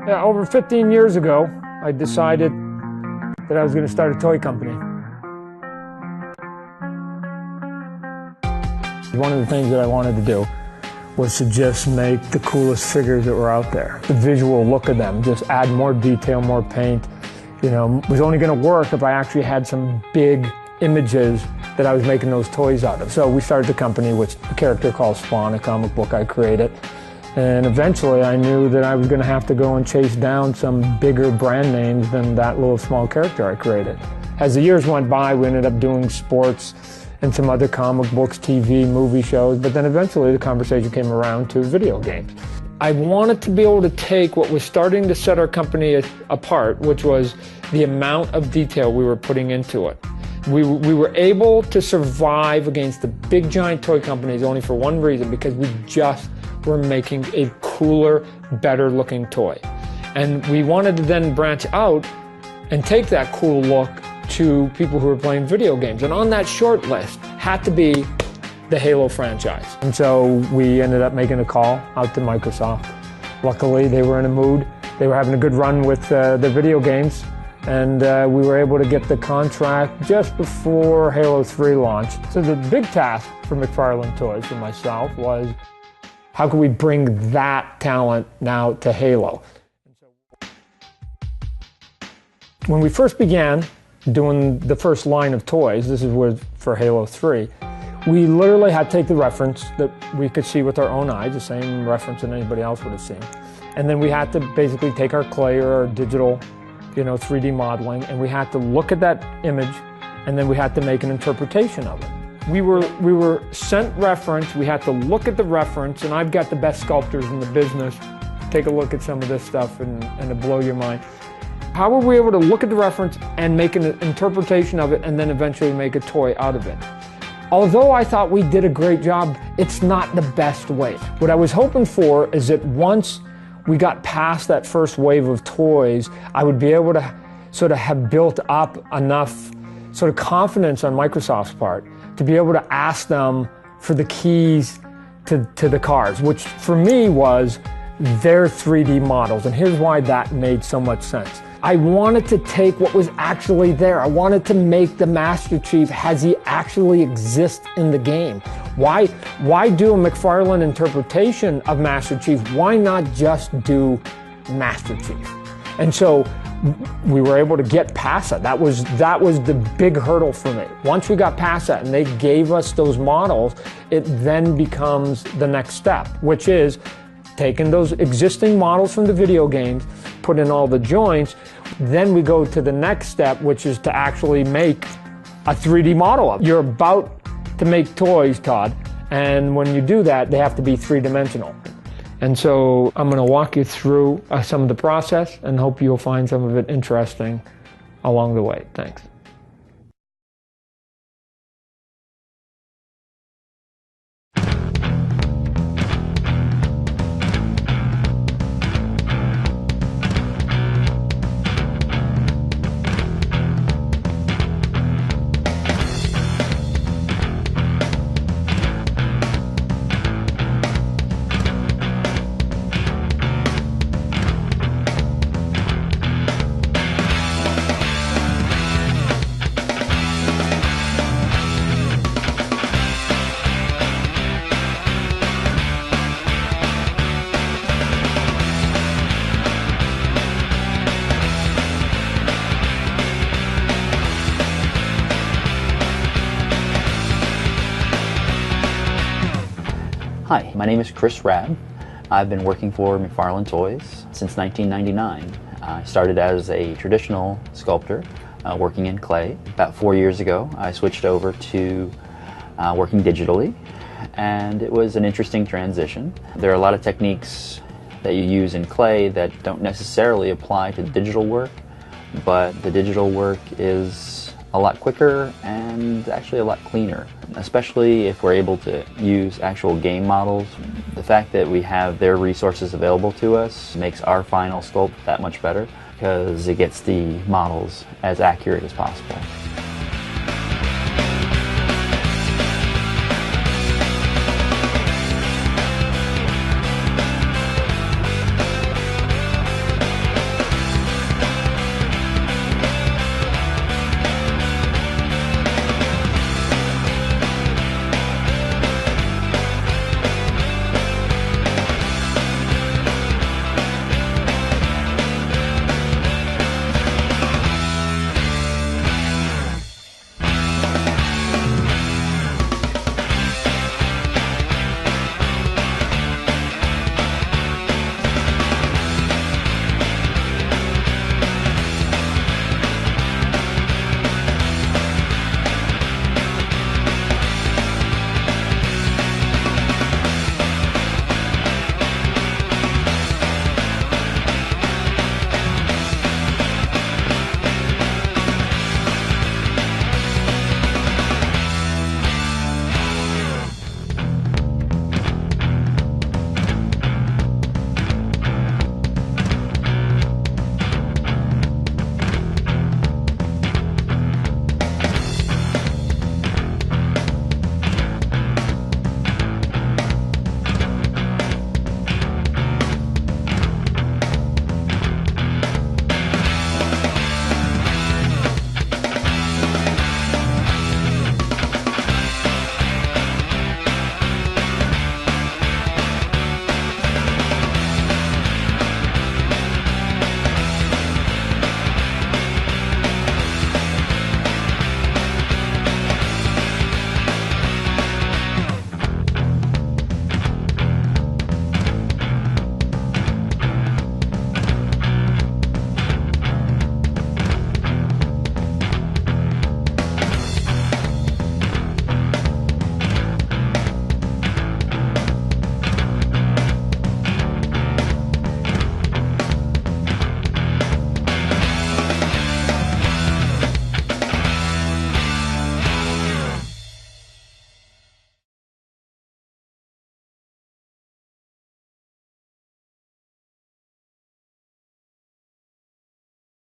Yeah, over 15 years ago, I decided that I was going to start a toy company. One of the things that I wanted to do was to just make the coolest figures that were out there. The visual look of them, just add more detail, more paint. You know, was only going to work if I actually had some big images that I was making those toys out of. So we started the company with a character called Spartan, a comic book I created. And eventually I knew that I was going to have to go and chase down some bigger brand names than that little small character I created. As the years went by, we ended up doing sports and some other comic books, TV, movie shows, but then eventually the conversation came around to video games. I wanted to be able to take what was starting to set our company apart, which was the amount of detail we were putting into it. We were able to survive against the big giant toy companies only for one reason, because we just were making a cooler, better looking toy. And we wanted to then branch out and take that cool look to people who were playing video games. And on that short list had to be the Halo franchise. And so we ended up making a call out to Microsoft. Luckily, they were in a mood. They were having a good run with their video games. And we were able to get the contract just before Halo 3 launched. So the big task for McFarlane Toys, for myself, was how can we bring that talent now to Halo? When we first began doing the first line of toys, this is for Halo 3, we literally had to take the reference that we could see with our own eyes, the same reference that anybody else would have seen. And then we had to basically take our clay or our digital 3D modeling, and we had to look at that image, and then we had to make an interpretation of it. We were sent reference, we had to look at the reference, and I've got the best sculptors in the business. Take a look at some of this stuff and it'll blow your mind. How were we able to look at the reference and make an interpretation of it and then eventually make a toy out of it? Although I thought we did a great job, it's not the best way. What I was hoping for is that once we got past that first wave of toys, I would be able to sort of have built up enough sort of confidence on Microsoft's part to be able to ask them for the keys to the cars, which for me was their 3D models. And here's why that made so much sense. I wanted to take what was actually there. I wanted to make the Master Chief as he actually exists in the game. Why do a McFarlane interpretation of Master Chief? Why not just do Master Chief? And so we were able to get past that. That was the big hurdle for me. Once we got past that and they gave us those models, it then becomes the next step, which is taking those existing models from the video games, put in all the joints, then we go to the next step, which is to actually make a 3D model of it. You're about to make toys, Todd, and when you do that, they have to be three-dimensional. And so I'm going to walk you through some of the process and hope you'll find some of it interesting along the way. Thanks. Hi, my name is Chris Rabb. I've been working for McFarlane Toys since 1999. I started as a traditional sculptor working in clay. About 4 years ago, I switched over to working digitally, and it was an interesting transition. There are a lot of techniques that you use in clay that don't necessarily apply to digital work, but the digital work is a lot quicker and actually a lot cleaner, especially if we're able to use actual game models. The fact that we have their resources available to us makes our final sculpt that much better because it gets the models as accurate as possible.